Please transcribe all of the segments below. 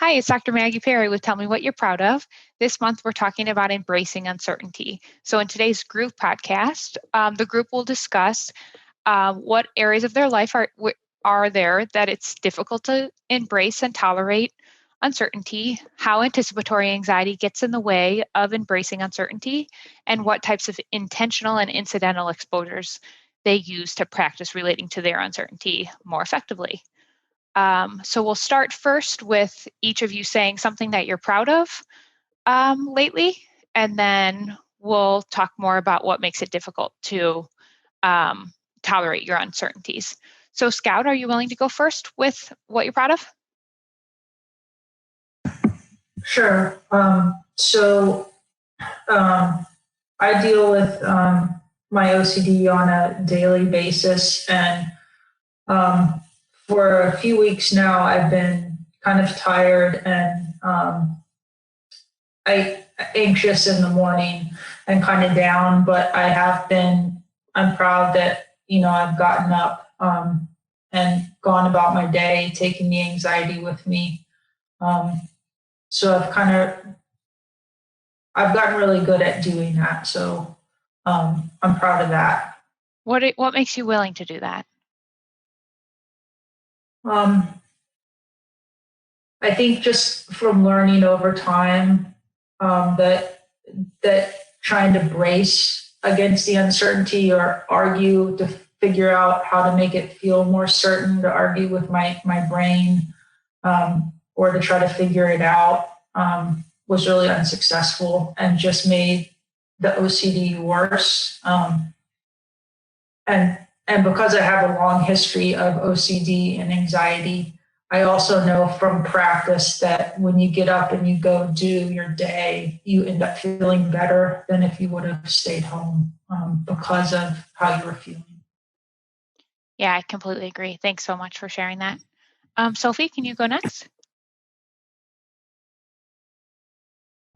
Hi, it's Dr. Maggie Perry with Tell Me What You're Proud Of. This month, we're talking about embracing uncertainty. So in today's group podcast, the group will discuss what areas of their life are there that it's difficult to embrace and tolerate uncertainty, how anticipatory anxiety gets in the way of embracing uncertainty, and what types of intentional and incidental exposures they use to practice relating to their uncertainty more effectively. So we'll start first with each of you saying something that you're proud of lately, and then we'll talk more about what makes it difficult to tolerate your uncertainties. So Scout, are you willing to go first with what you're proud of? Sure. I deal with my OCD on a daily basis, and for a few weeks now, I've been kind of tired and anxious in the morning and kind of down. But I'm proud that I've gotten up and gone about my day, taking the anxiety with me. So I've gotten really good at doing that. So I'm proud of that. What makes you willing to do that? I think just from learning over time that trying to brace against the uncertainty or argue to figure out how to make it feel more certain, to argue with my brain or to try to figure it out was really unsuccessful and just made the OCD worse. And because I have a long history of OCD and anxiety, I also know from practice that when you get up and you go do your day, you end up feeling better than if you would have stayed home because of how you were feeling. Yeah, I completely agree. Thanks so much for sharing that. Sophie, can you go next?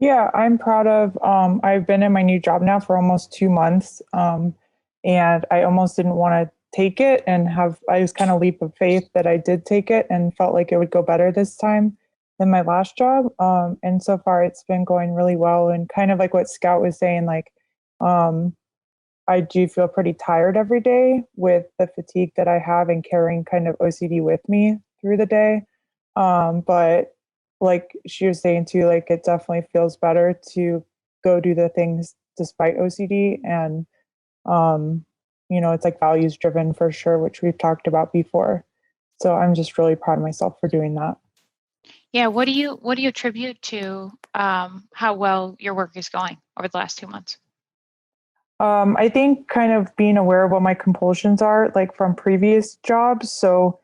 Yeah, I'm proud of, I've been in my new job now for almost 2 months, and I almost didn't want to take it I was kind of leap of faith that I did take it and felt like it would go better this time than my last job. And so far it's been going really well, and kind of like what Scout was saying, like, I do feel pretty tired every day with the fatigue that I have and carrying kind of OCD with me through the day. But like she was saying too, like it definitely feels better to go do the things despite OCD. And, it's like values driven for sure, which we've talked about before. So I'm just really proud of myself for doing that. Yeah. What do you attribute to how well your work is going over the last 2 months? I think kind of being aware of what my compulsions are, like from previous jobs. So,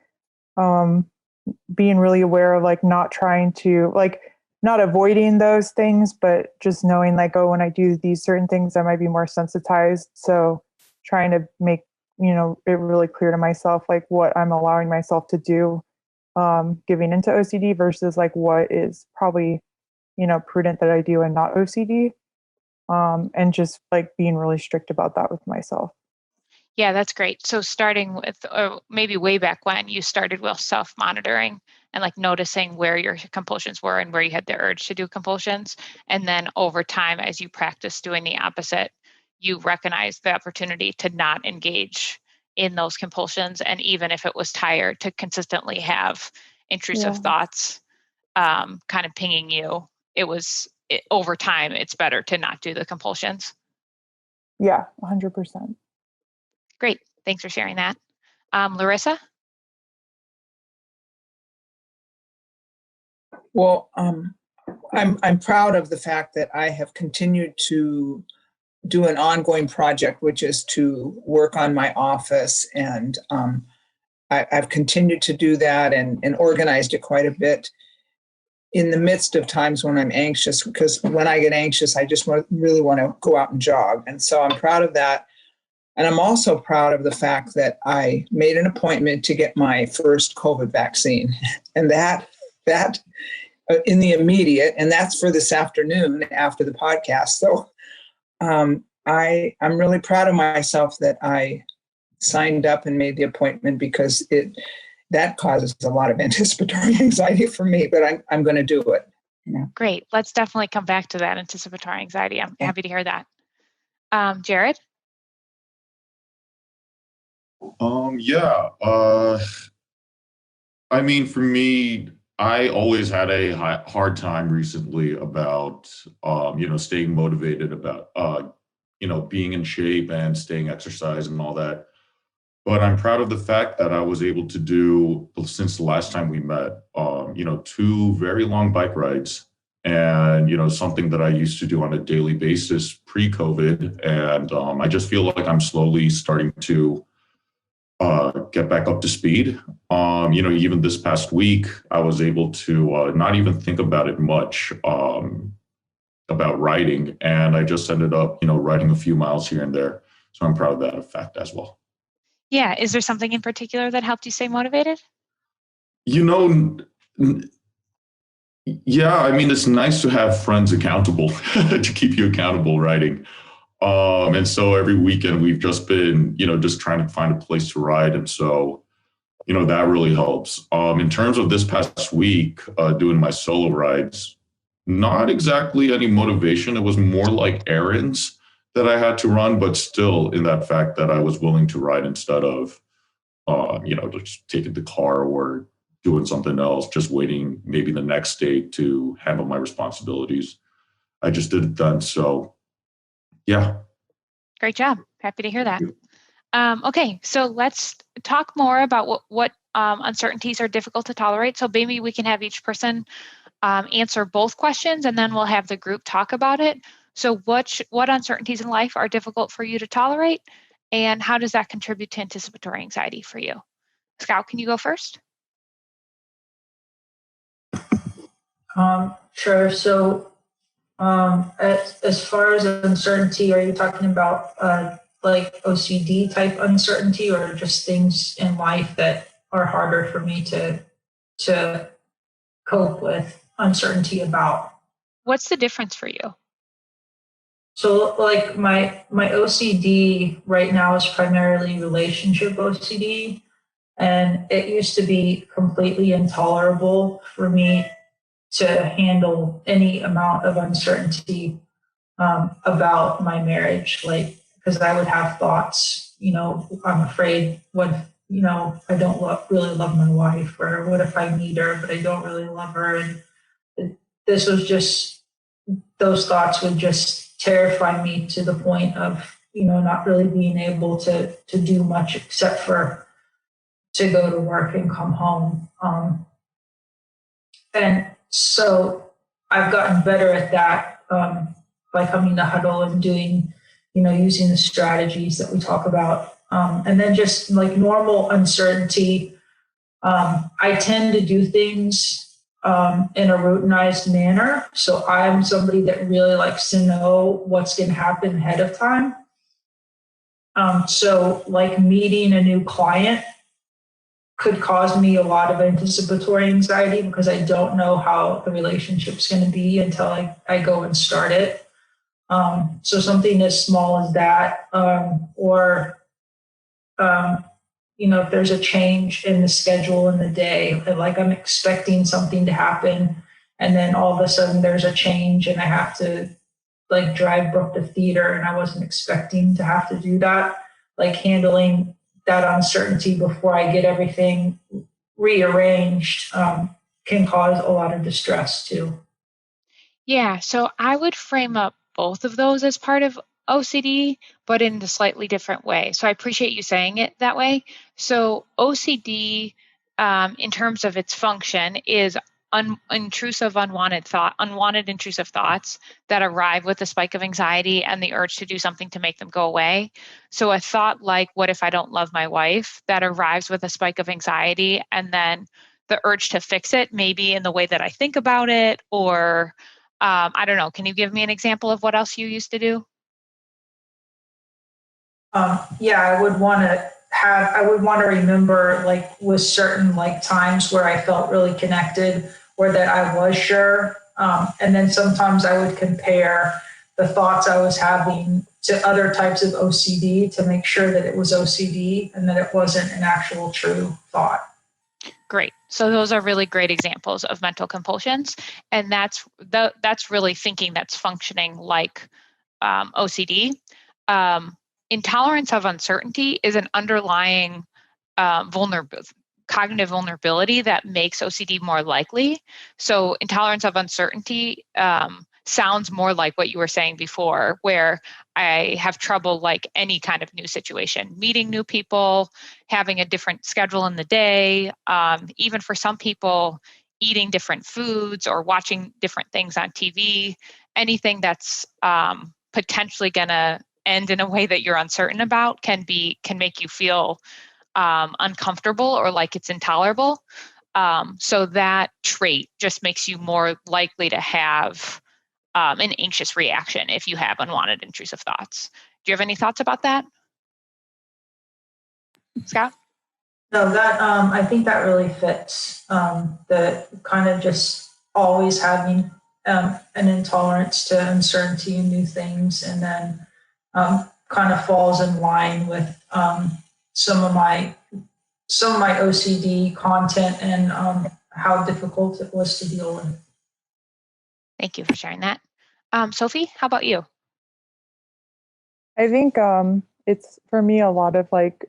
being really aware of like not trying to not avoiding those things, but just knowing like, oh, when I do these certain things, I might be more sensitized. So trying to make, it really clear to myself, like what I'm allowing myself to do, giving into OCD versus like what is probably, prudent that I do and not OCD. And just like being really strict about that with myself. Yeah, that's great. So starting with, or maybe way back when you started with self-monitoring and like noticing where your compulsions were and where you had the urge to do compulsions. And then over time, as you practice doing the opposite, you recognize the opportunity to not engage in those compulsions. And even if it was tired, to consistently have intrusive thoughts kind of pinging you, over time, it's better to not do the compulsions. Yeah, 100%. Great. Thanks for sharing that. Larissa? Well, I'm proud of the fact that I have continued to do an ongoing project, which is to work on my office. And I've continued to do that and organized it quite a bit in the midst of times when I'm anxious, because when I get anxious, I just really want to go out and jog. And so I'm proud of that. And I'm also proud of the fact that I made an appointment to get my first COVID vaccine. And that in the immediate, and that's for this afternoon after the podcast. So I'm really proud of myself that I signed up and made the appointment, because that causes a lot of anticipatory anxiety for me, but I'm going to do it. Great. Let's definitely come back to that anticipatory anxiety. I'm happy to hear that. Jared? Yeah. I mean, for me, I always had a hard time recently about, staying motivated about, being in shape and staying exercise and all that. But I'm proud of the fact that I was able to do, since the last time we met, 2 very long bike rides and, something that I used to do on a daily basis pre-COVID. And I just feel like I'm slowly starting to get back up to speed. Even this past week, I was able to not even think about it much about riding. And I just ended up, riding a few miles here and there. So I'm proud of that fact as well. Yeah. Is there something in particular that helped you stay motivated? Yeah, I mean, it's nice to have friends accountable to keep you accountable riding. And so every weekend we've just been, just trying to find a place to ride. And so, that really helps. In terms of this past week, doing my solo rides, not exactly any motivation. It was more like errands that I had to run, but still in that fact that I was willing to ride instead of, just taking the car or doing something else, just waiting maybe the next day to handle my responsibilities. I just did it then. So, yeah. Great job. Happy to hear that. Okay, so let's talk more about what uncertainties are difficult to tolerate. So maybe we can have each person answer both questions, and then we'll have the group talk about it. So what uncertainties in life are difficult for you to tolerate, and how does that contribute to anticipatory anxiety for you? Scout, can you go first? Sure. So as far as uncertainty, are you talking about like OCD type uncertainty, or just things in life that are harder for me to cope with uncertainty about? What's the difference for you? So like my OCD right now is primarily relationship OCD, and it used to be completely intolerable for me to handle any amount of uncertainty about my marriage, like, because I would have thoughts, I'm afraid what, I don't really love my wife, or what if I meet her, but I don't really love her. And this was just, those thoughts would just terrify me to the point of, not really being able to do much except for to go to work and come home. And so I've gotten better at that by coming to Huddle and doing, using the strategies that we talk about. And then just like normal uncertainty, I tend to do things in a routinized manner. So I'm somebody that really likes to know what's going to happen ahead of time. So like meeting a new client could cause me a lot of anticipatory anxiety because I don't know how the relationship's going to be until I go and start it. So something as small as that, or if there's a change in the schedule in the day, like I'm expecting something to happen, and then all of a sudden there's a change and I have to like drive Brooke to theater, and I wasn't expecting to have to do that. Like handling that uncertainty before I get everything rearranged can cause a lot of distress too. Yeah, so I would frame up both of those as part of OCD, but in a slightly different way. So I appreciate you saying it that way. So OCD, in terms of its function, is intrusive unwanted intrusive thoughts that arrive with a spike of anxiety and the urge to do something to make them go away. So a thought like, what if I don't love my wife, that arrives with a spike of anxiety, and then the urge to fix it, maybe in the way that I think about it, or I don't know. Can you give me an example of what else you used to do? I would want to remember like with certain like times where I felt really connected or that I was sure. And then sometimes I would compare the thoughts I was having to other types of OCD to make sure that it was OCD and that it wasn't an actual true thought. Great. So those are really great examples of mental compulsions, and that's really thinking that's functioning like OCD. Intolerance of uncertainty is an underlying cognitive vulnerability that makes OCD more likely. So intolerance of uncertainty sounds more like what you were saying before, where I have trouble like any kind of new situation, meeting new people, having a different schedule in the day, even for some people, eating different foods or watching different things on TV, anything that's potentially going to end in a way that you're uncertain about can make you feel uncomfortable or like it's intolerable. So that trait just makes you more likely to have an anxious reaction if you have unwanted intrusive thoughts. Do you have any thoughts about that, Scott? No, that I think that really fits. The kind of just always having an intolerance to uncertainty and new things, and then kind of falls in line with some of my OCD content and how difficult it was to deal with. Thank you for sharing that. Sophie, how about you? I think it's for me a lot of like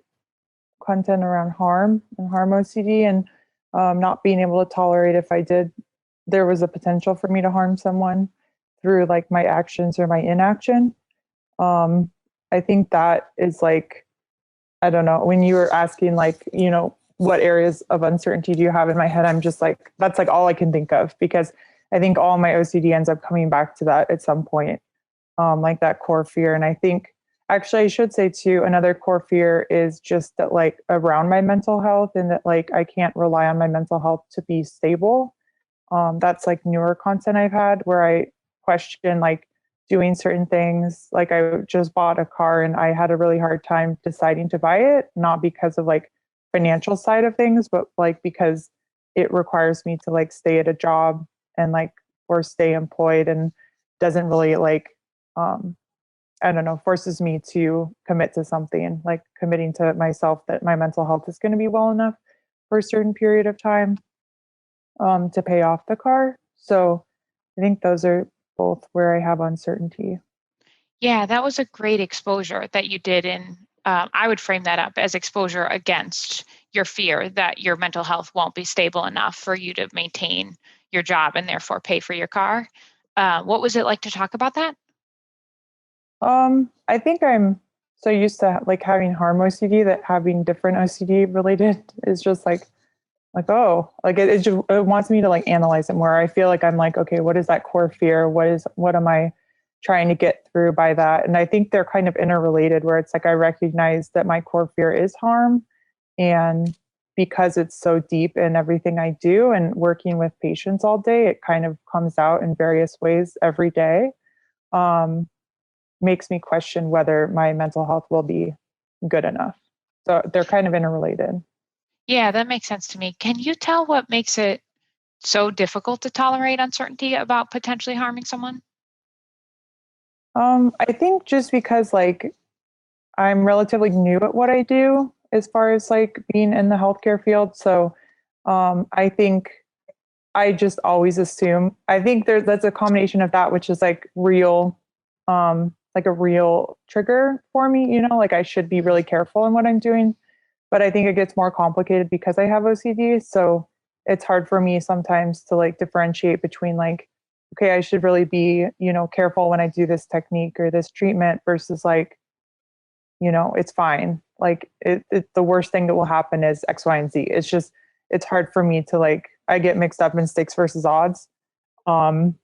content around harm and harm OCD, and not being able to tolerate if there was a potential for me to harm someone through like my actions or my inaction. I think that is like, I don't know, when you were asking like, what areas of uncertainty do you have in my head? I'm just like, that's like all I can think of, because I think all my OCD ends up coming back to that at some point, like that core fear. And I think actually I should say too, another core fear is just that like around my mental health, and that like I can't rely on my mental health to be stable. That's like newer content I've had where I question like doing certain things. Like I just bought a car and I had a really hard time deciding to buy it, not because of like financial side of things, but like because it requires me to like stay at a job and like, or stay employed, and doesn't really like, I don't know, forces me to commit to something, like committing to myself that my mental health is going to be well enough for a certain period of time to pay off the car. So I think those are both where I have uncertainty. Yeah, that was a great exposure that you did. And I would frame that up as exposure against your fear that your mental health won't be stable enough for you to maintain your job and therefore pay for your car. What was it like to talk about that? I think I'm so used to like having harm OCD that having different OCD related is just like, oh, like it wants me to like analyze it more. I feel like I'm like, okay, what is that core fear? What am I trying to get through by that? And I think they're kind of interrelated, where it's like I recognize that my core fear is harm, and because it's so deep in everything I do and working with patients all day, it kind of comes out in various ways every day. Makes me question whether my mental health will be good enough. So they're kind of interrelated. Yeah, that makes sense to me. Can you tell what makes it so difficult to tolerate uncertainty about potentially harming someone? I think just because like I'm relatively new at what I do as far as like being in the healthcare field. So I think I just always assume, I think that's a combination of that, which is like real, like a real trigger for me, like I should be really careful in what I'm doing. But I think it gets more complicated because I have OCD. So it's hard for me sometimes to like differentiate between like, okay, I should really be, careful when I do this technique or this treatment versus like, it's fine. Like the worst thing that will happen is X, Y, and Z. It's hard for me to like, I get mixed up in stakes versus odds. And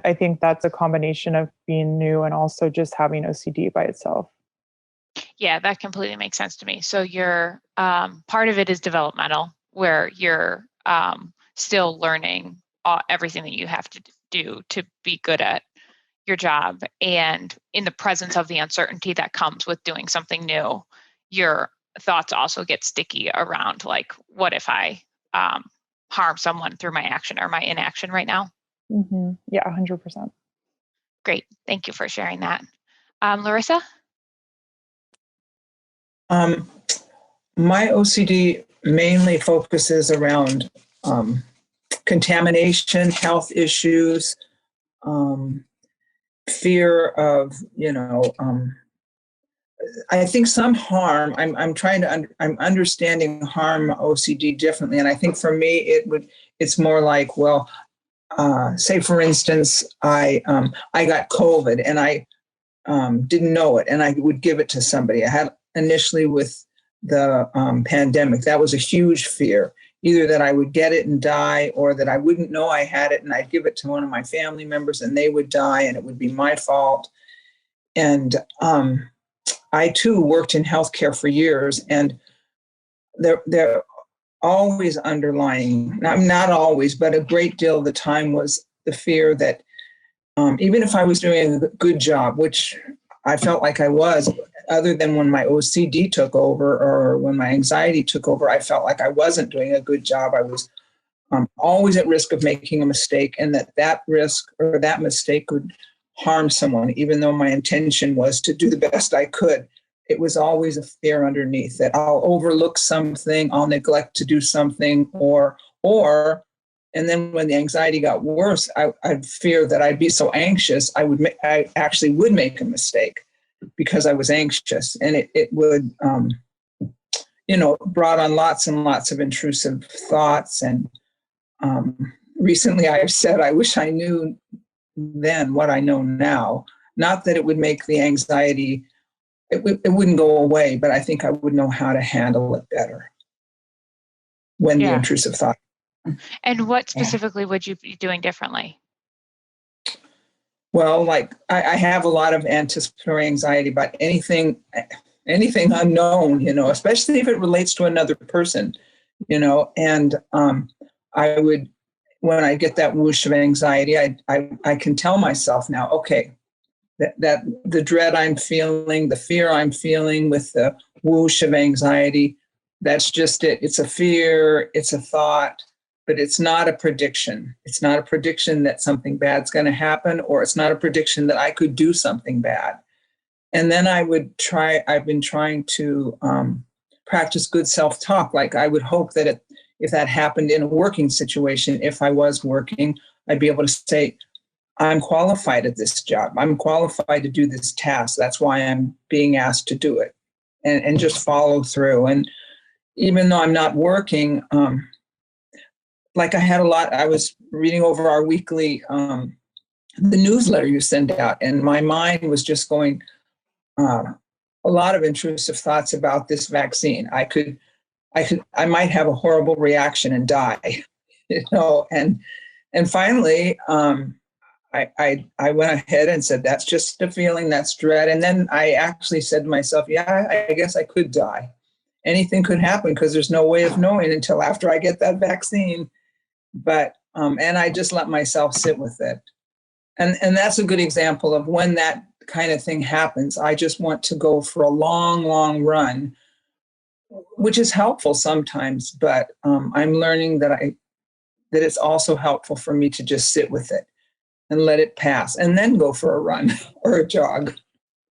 I think that's a combination of being new and also just having OCD by itself. Yeah, that completely makes sense to me. So you're part of it is developmental, where you're still learning everything that you have to do to be good at your job. And in the presence of the uncertainty that comes with doing something new, your thoughts also get sticky around like, what if I harm someone through my action or my inaction right now? Mm-hmm. Yeah, 100%. Great. Thank you for sharing that. Larissa? My OCD mainly focuses around contamination, health issues, fear of, I think some harm. I'm I'm understanding harm OCD differently, and I think for me it's more like, well, say for instance, I got COVID and I didn't know it, and I would give it to somebody. I had initially with the pandemic, that was a huge fear, either that I would get it and die, or that I wouldn't know I had it and I'd give it to one of my family members and they would die and it would be my fault. And I too worked in healthcare for years, and they're always underlying, not always, but a great deal of the time, was the fear that even if I was doing a good job, which I felt like I was, other than when my OCD took over or when my anxiety took over, I felt like I wasn't doing a good job. I was always at risk of making a mistake, and that risk or that mistake would harm someone, even though my intention was to do the best I could. It was always a fear underneath that I'll overlook something, I'll neglect to do something, and then when the anxiety got worse, I'd fear that I'd be so anxious, I actually would make a mistake because I was anxious, and it would, brought on lots and lots of intrusive thoughts. And recently I've said, I wish I knew then what I know now. Not that it would make the anxiety, it wouldn't go away, but I think I would know how to handle it better when the intrusive thought. And what specifically would you be doing differently? Well, like I have a lot of anticipatory anxiety about anything unknown, especially if it relates to another person, and I would, when I get that whoosh of anxiety, I can tell myself now, okay, that the dread I'm feeling, the fear I'm feeling with the whoosh of anxiety, that's just it. It's a fear, it's a thought, but it's not a prediction. It's not a prediction that something bad's going to happen, or it's not a prediction that I could do something bad. And then I've been trying to practice good self-talk. Like I would hope that if that happened in a working situation, if I was working, I'd be able to say, I'm qualified at this job. I'm qualified to do this task. That's why I'm being asked to do it, and just follow through. And even though I'm not working, like I was reading over our weekly, the newsletter you send out, and my mind was just going a lot of intrusive thoughts about this vaccine. I might have a horrible reaction and die, and finally, I went ahead and said, that's just a feeling, that's dread. And then I actually said to myself, yeah, I guess I could die. Anything could happen because there's no way of knowing until after I get that vaccine. But, and I just let myself sit with it. And that's a good example of when that kind of thing happens. I just want to go for a long, long run, which is helpful sometimes, but I'm learning that it's also helpful for me to just sit with it and let it pass, and then go for a run or a jog.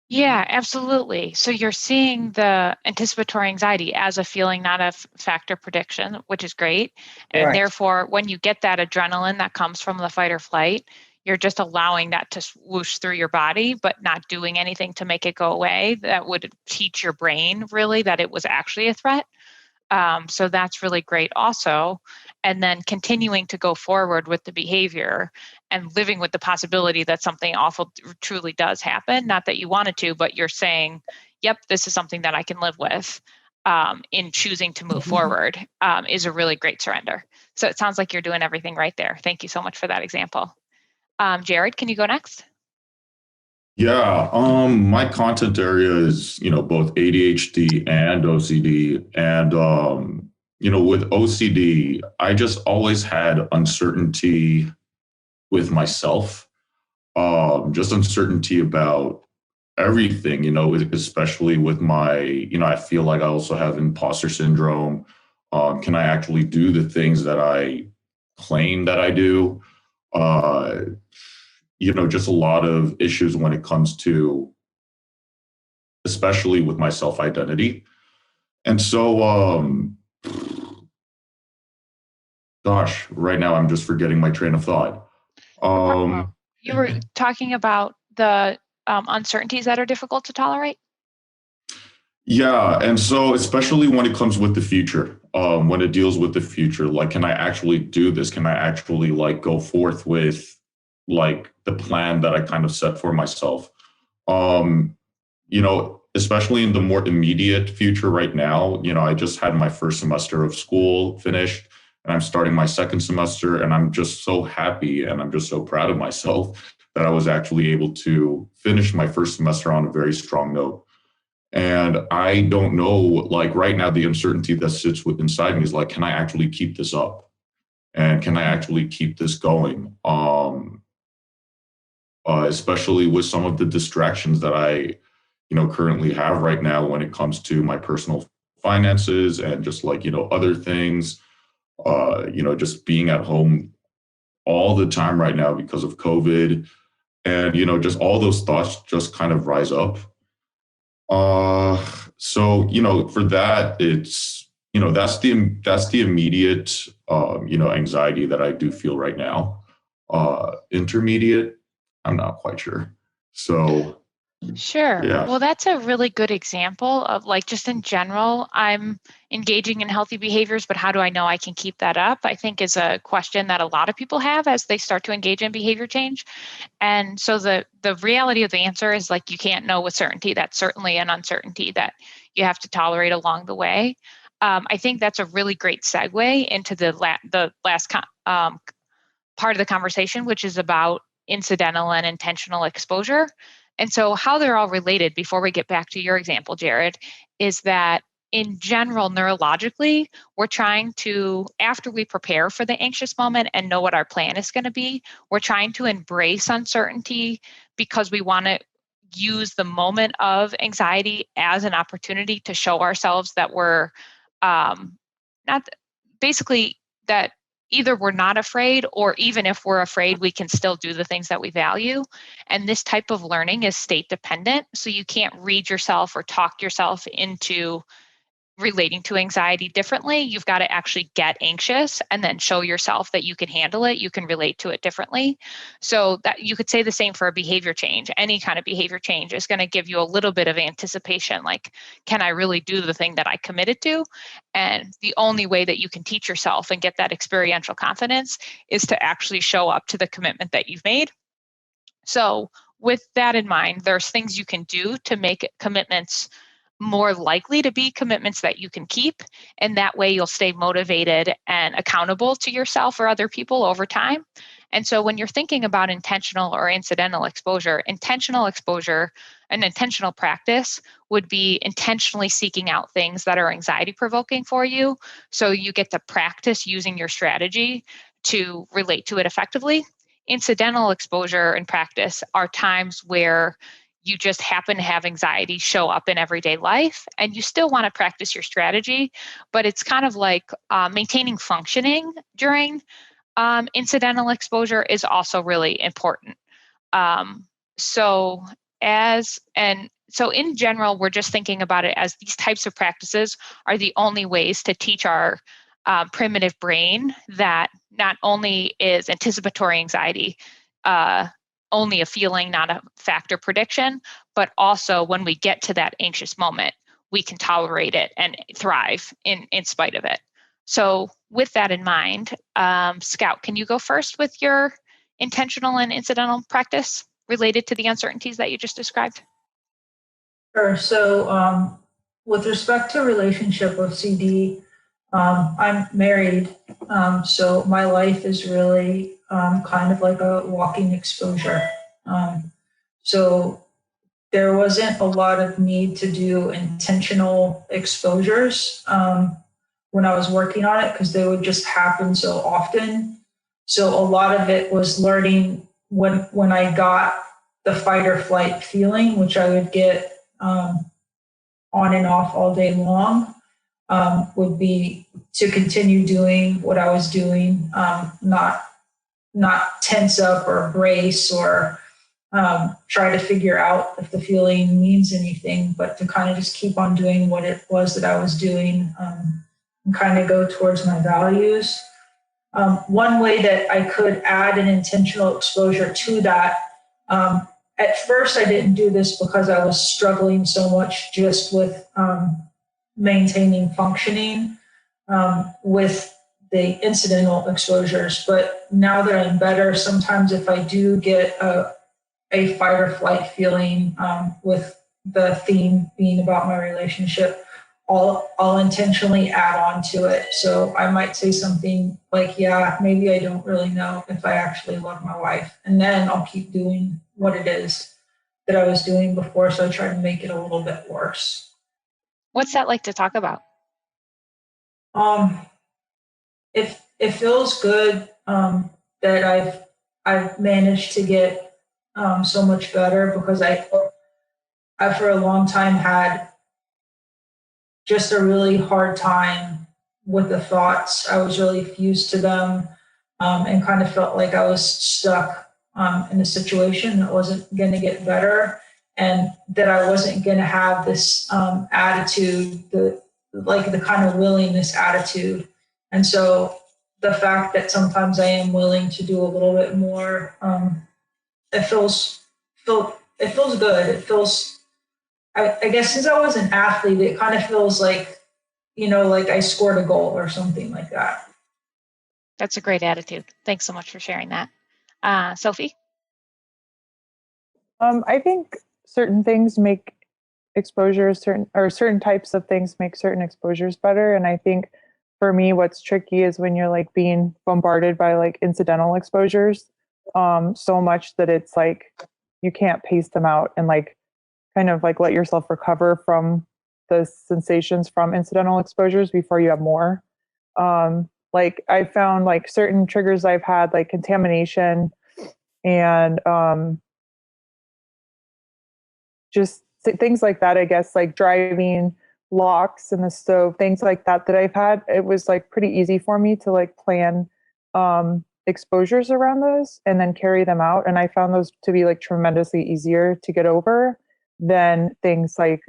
Yeah, absolutely. So you're seeing the anticipatory anxiety as a feeling, not a factor prediction, which is great. And Right. Therefore, when you get that adrenaline that comes from the fight or flight, you're just allowing that to swoosh through your body, but not doing anything to make it go away. That would teach your brain really that it was actually a threat. So that's really great also. And then continuing to go forward with the behavior and living with the possibility that something awful truly does happen. Not that you wanted to, but you're saying, yep, this is something that I can live with in choosing to move forward is a really great surrender. So it sounds like you're doing everything right there. Thank you so much for that example. Jared, can you go next? Yeah, my content area is, both ADHD and OCD. And, with OCD, I just always had uncertainty with myself, just uncertainty about everything, especially with my, I feel like I also have imposter syndrome. Can I actually do the things that I claim that I do? Just a lot of issues when it comes to, especially with my self-identity. And so Gosh, right now I'm just forgetting my train of thought. You were talking about the uncertainties that are difficult to tolerate? Yeah, and so especially when it comes with the future, when it deals with the future, like, can I actually do this? Can I actually like go forth with like the plan that I kind of set for myself? You know, especially in the more immediate future right now, you know, I just had my first semester of school finished and I'm starting my second semester, and I'm just so happy and I'm just so proud of myself that I was actually able to finish my first semester on a very strong note. And I don't know, like right now, the uncertainty that sits inside me is like, can I actually keep this up? And can I actually keep this going? Especially with some of the distractions that I, you know, currently have right now when it comes to my personal finances and just like, you know, other things, you know, just being at home all the time right now because of COVID. And, you know, just all those thoughts just kind of rise up. So, you know, for that, it's, you know, that's the immediate, you know, anxiety that I do feel right now. Intermediate, I'm not quite sure. So, Sure. yeah. Well, that's a really good example of like just in general, I'm engaging in healthy behaviors, but how do I know I can keep that up? I think is a question that a lot of people have as they start to engage in behavior change. And so the reality of the answer is like you can't know with certainty. That's certainly an uncertainty that you have to tolerate along the way. I think that's a really great segue into the last part of the conversation, which is about incidental and intentional exposure. And so, how they're all related, before we get back to your example, Jared, is that in general, neurologically, we're trying to, after we prepare for the anxious moment and know what our plan is going to be, we're trying to embrace uncertainty because we want to use the moment of anxiety as an opportunity to show ourselves that we're not basically that either we're not afraid, or even if we're afraid, we can still do the things that we value. And this type of learning is state dependent. So you can't read yourself or talk yourself into relating to anxiety differently. You've got to actually get anxious and then show yourself that you can handle it. You can relate to it differently. So that you could say the same for a behavior change. Any kind of behavior change is going to give you a little bit of anticipation, like, can I really do the thing that I committed to? And the only way that you can teach yourself and get that experiential confidence is to actually show up to the commitment that you've made. So with that in mind, there's things you can do to make commitments more likely to be commitments that you can keep. And that way you'll stay motivated and accountable to yourself or other people over time. And so when you're thinking about intentional or incidental exposure, an intentional practice would be intentionally seeking out things that are anxiety provoking for you. So you get to practice using your strategy to relate to it effectively. Incidental exposure and practice are times where you just happen to have anxiety show up in everyday life and you still want to practice your strategy, but it's kind of like maintaining functioning during incidental exposure is also really important. So in general, we're just thinking about it as these types of practices are the only ways to teach our primitive brain that not only is anticipatory anxiety only a feeling, not a fact or prediction, but also when we get to that anxious moment, we can tolerate it and thrive in spite of it. So with that in mind, Scout, can you go first with your intentional and incidental practice related to the uncertainties that you just described? Sure. So with respect to relationship with CD, I'm married, so my life is really kind of like a walking exposure. So there wasn't a lot of need to do intentional exposures when I was working on it because they would just happen so often. So a lot of it was learning when I got the fight or flight feeling, which I would get on and off all day long. Would be to continue doing what I was doing, not tense up or brace or try to figure out if the feeling means anything, but to kind of just keep on doing what it was that I was doing and kind of go towards my values. One way that I could add an intentional exposure to that, at first I didn't do this because I was struggling so much just with maintaining functioning with the incidental exposures. But now that I'm better, sometimes if I do get a fight or flight feeling with the theme being about my relationship, I'll intentionally add on to it. So I might say something like, yeah, maybe I don't really know if I actually love my wife. And then I'll keep doing what it is that I was doing before. So I try to make it a little bit worse. What's that like to talk about? It feels good that I've managed to get so much better, because I for a long time had just a really hard time with the thoughts. I was really fused to them, and kind of felt like I was stuck in a situation that wasn't going to get better, and that I wasn't going to have this attitude, the kind of willingness attitude. And so the fact that sometimes I am willing to do a little bit more, it feels good. It feels, I guess, since I was an athlete, it kind of feels like, like I scored a goal or something like that. That's a great attitude. Thanks so much for sharing that. Sophie? I think certain things make exposures, certain types of things make certain exposures better. And I think for me, what's tricky is when you're like being bombarded by like incidental exposures so much that it's like you can't pace them out and like kind of like let yourself recover from the sensations from incidental exposures before you have more. Like I found like certain triggers I've had, like contamination and just things like that, I guess, like driving, locks in the stove, things like that I've had. It was like pretty easy for me to like plan exposures around those and then carry them out. And I found those to be like tremendously easier to get over than things like,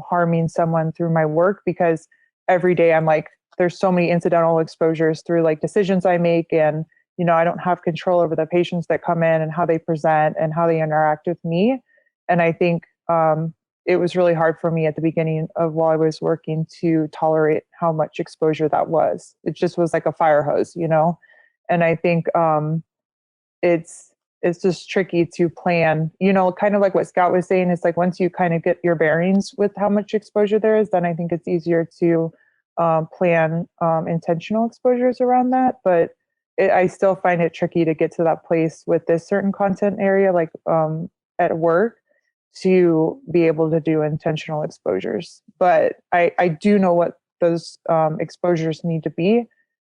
harming someone through my work, because every day I'm like, there's so many incidental exposures through like decisions I make, and, I don't have control over the patients that come in and how they present and how they interact with me. And I think it was really hard for me at the beginning of while I was working to tolerate how much exposure that was. It just was like a fire hose, And I think it's just tricky to plan, kind of like what Scott was saying. It's like once you kind of get your bearings with how much exposure there is, then I think it's easier to plan intentional exposures around that. But I still find it tricky to get to that place with this certain content area, like at work, to be able to do intentional exposures. But I do know what those exposures need to be.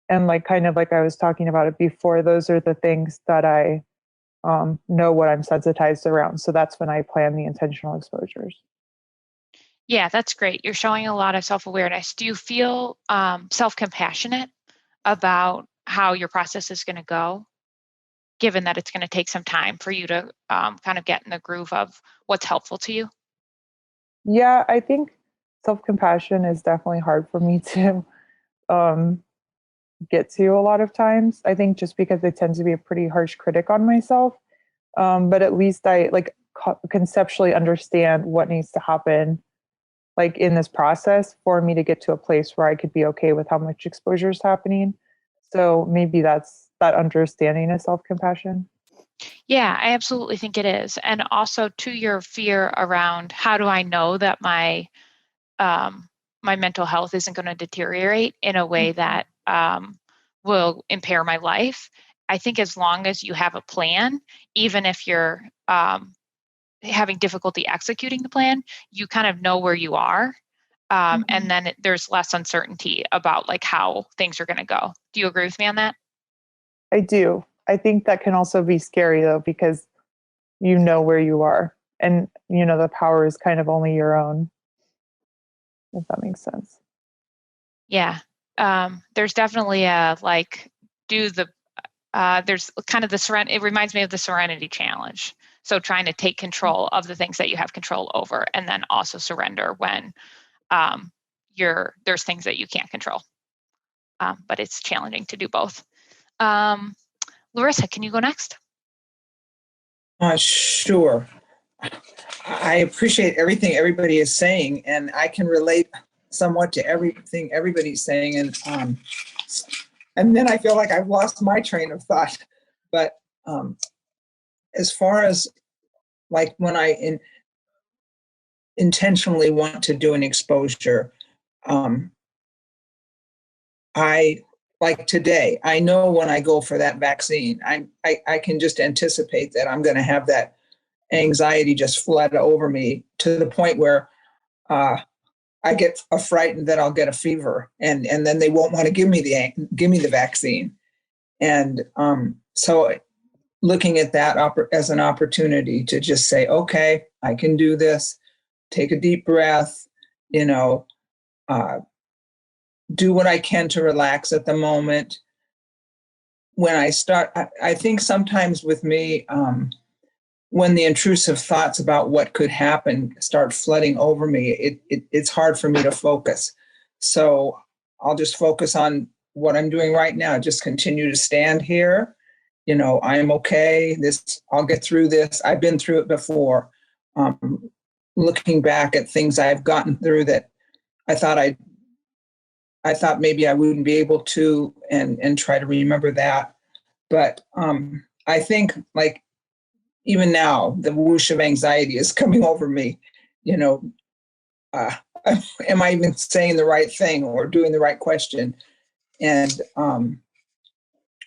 And like kind of like I was talking about it before, those are the things that I know what I'm sensitized around. So that's when I plan the intentional exposures. Yeah, that's great. You're showing a lot of self-awareness. Do you feel self-compassionate about how your process is going to go, given that it's going to take some time for you to kind of get in the groove of what's helpful to you? Yeah, I think self-compassion is definitely hard for me to get to a lot of times. I think just because I tend to be a pretty harsh critic on myself. But at least I like conceptually understand what needs to happen like in this process for me to get to a place where I could be okay with how much exposure is happening. So maybe that's that understanding of self-compassion. Yeah, I absolutely think it is. And also to your fear around how do I know that my my mental health isn't going to deteriorate in a way that will impair my life. I think as long as you have a plan, even if you're having difficulty executing the plan, you kind of know where you are. And then there's less uncertainty about like how things are going to go. Do you agree with me on that? I do. I think that can also be scary though, because you know where you are and the power is kind of only your own, if that makes sense. Yeah. There's definitely a like there's kind of it reminds me of the Serenity Challenge. So trying to take control of the things that you have control over, and then also surrender when there's things that you can't control. but it's challenging to do both. Larissa, can you go next? Sure. I appreciate everything everybody is saying, and I can relate somewhat to everything everybody's saying. And then I feel like I've lost my train of thought. But as far as like when I intentionally want to do an exposure, I like today, I know when I go for that vaccine, I can just anticipate that I'm going to have that anxiety just flood over me to the point where I get frightened that I'll get a fever, and then they won't want to give me the vaccine. And so looking at that as an opportunity to just say, okay, I can do this, take a deep breath, do what I can to relax at the moment. When I start, I think sometimes with me, when the intrusive thoughts about what could happen start flooding over me, it's hard for me to focus. So I'll just focus on what I'm doing right now. Just continue to stand here. I'm okay. I'll get through this. I've been through it before. Looking back at things I've gotten through that I thought maybe I wouldn't be able to, and try to remember that. But I think like even now, the whoosh of anxiety is coming over me. Am I even saying the right thing or doing the right question? And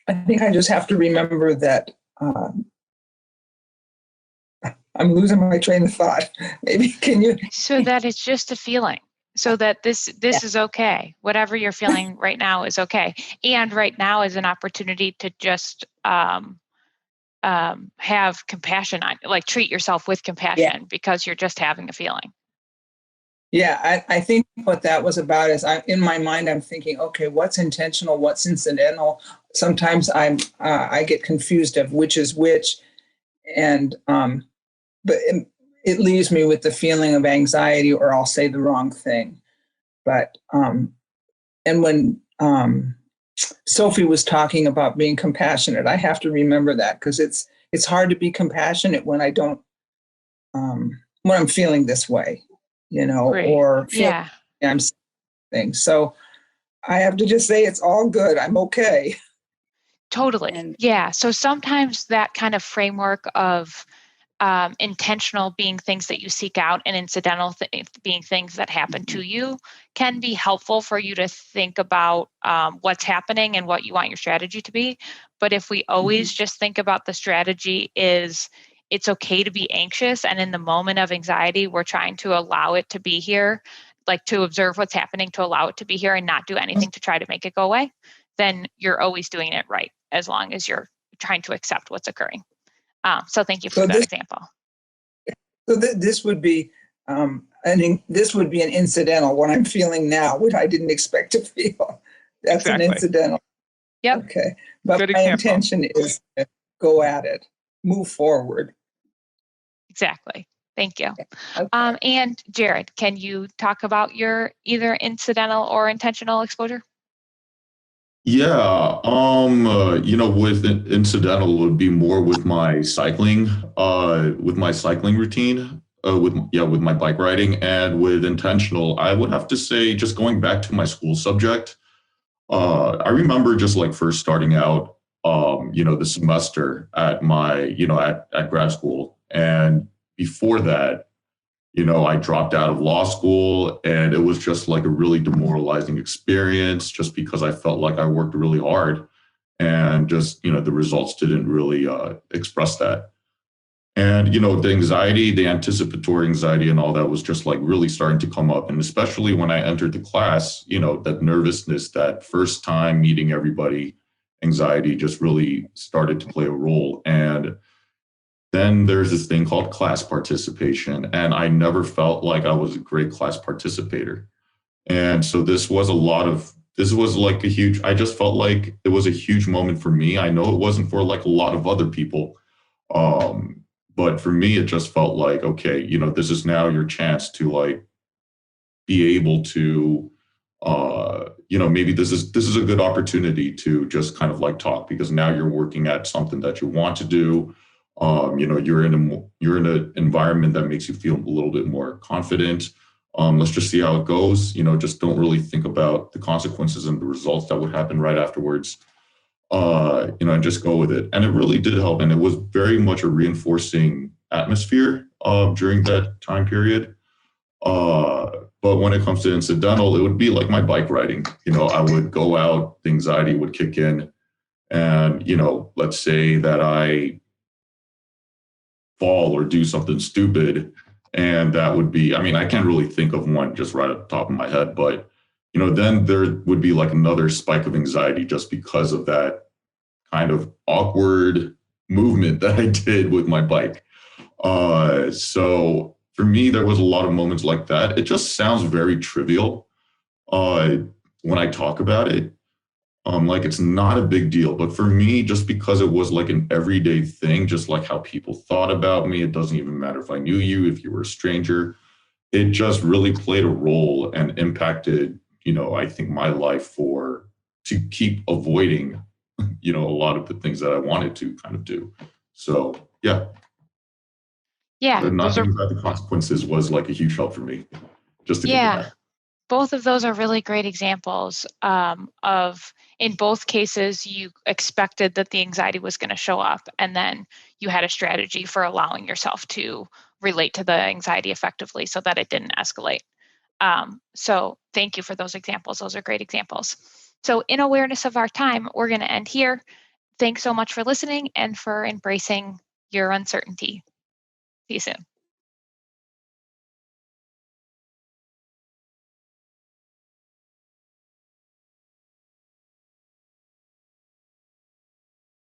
I think I just have to remember that I'm losing my train of thought. Maybe can you? So that it's just a feeling. So that this is okay. Whatever you're feeling right now is okay. And right now is an opportunity to just have compassion on, like treat yourself with compassion because you're just having a feeling. Yeah, I think what that was about is in my mind, I'm thinking, okay, what's intentional, what's incidental? Sometimes I get confused of which is which. And, but it leaves me with the feeling of anxiety, or I'll say the wrong thing. But, and when Sophie was talking about being compassionate, I have to remember that because it's hard to be compassionate when I don't, when I'm feeling this way, Great. or I'm saying. So I have to just say it's all good. I'm okay. Totally. So sometimes that kind of framework of intentional being things that you seek out and incidental being things that happen to you can be helpful for you to think about what's happening and what you want your strategy to be. But if we always just think about the strategy is it's okay to be anxious, and in the moment of anxiety, we're trying to allow it to be here, like to observe what's happening, to allow it to be here and not do anything to try to make it go away, then you're always doing it right, as long as you're trying to accept what's occurring. So thank you for that example. So this would be this would be an incidental, what I'm feeling now, what I didn't expect to feel. That's an incidental. Yep. Okay. But Good my example. intention is to go at it, move forward. Exactly. Thank you. Okay. And Jared, can you talk about your either incidental or intentional exposure? Yeah, with incidental, it would be more with my cycling routine, with my bike riding, and with intentional, I would have to say, just going back to my school subject, I remember just like first starting out, the semester at my, at grad school, and before that, I dropped out of law school, and it was just like a really demoralizing experience just because I felt like I worked really hard and just, the results didn't really express that. And, the anxiety, the anticipatory anxiety and all that was just like really starting to come up. And especially when I entered the class, that nervousness, that first time meeting everybody, anxiety just really started to play a role. And then there's this thing called class participation, and I never felt like I was a great class participator. And so this was like I just felt like it was a huge moment for me. I know it wasn't for like a lot of other people. But for me, it just felt like, okay, this is now your chance to like be able to maybe this is a good opportunity to just kind of like talk, because now you're working at something that you want to do. You're in an environment that makes you feel a little bit more confident. Let's just see how it goes. Just don't really think about the consequences and the results that would happen right afterwards. And just go with it. And it really did help. And it was very much a reinforcing atmosphere during that time period. But when it comes to incidental, it would be like my bike riding. I would go out, the anxiety would kick in. And, let's say that I fall or do something stupid. And that would be, I can't really think of one just right at the top of my head, but, then there would be like another spike of anxiety just because of that kind of awkward movement that I did with my bike. So for me, there was a lot of moments like that. It just sounds very trivial when I talk about it. Like it's not a big deal, but for me, just because it was like an everyday thing, just like how people thought about me, it doesn't even matter if I knew you, if you were a stranger, it just really played a role and impacted, I think my life to keep avoiding, a lot of the things that I wanted to kind of do. So yeah. Yeah. Not thinking about the consequences was like a huge help for me. Just to get back. Both of those are really great examples of, in both cases, you expected that the anxiety was going to show up, and then you had a strategy for allowing yourself to relate to the anxiety effectively so that it didn't escalate. So thank you for those examples. Those are great examples. So in awareness of our time, we're going to end here. Thanks so much for listening and for embracing your uncertainty. See you soon.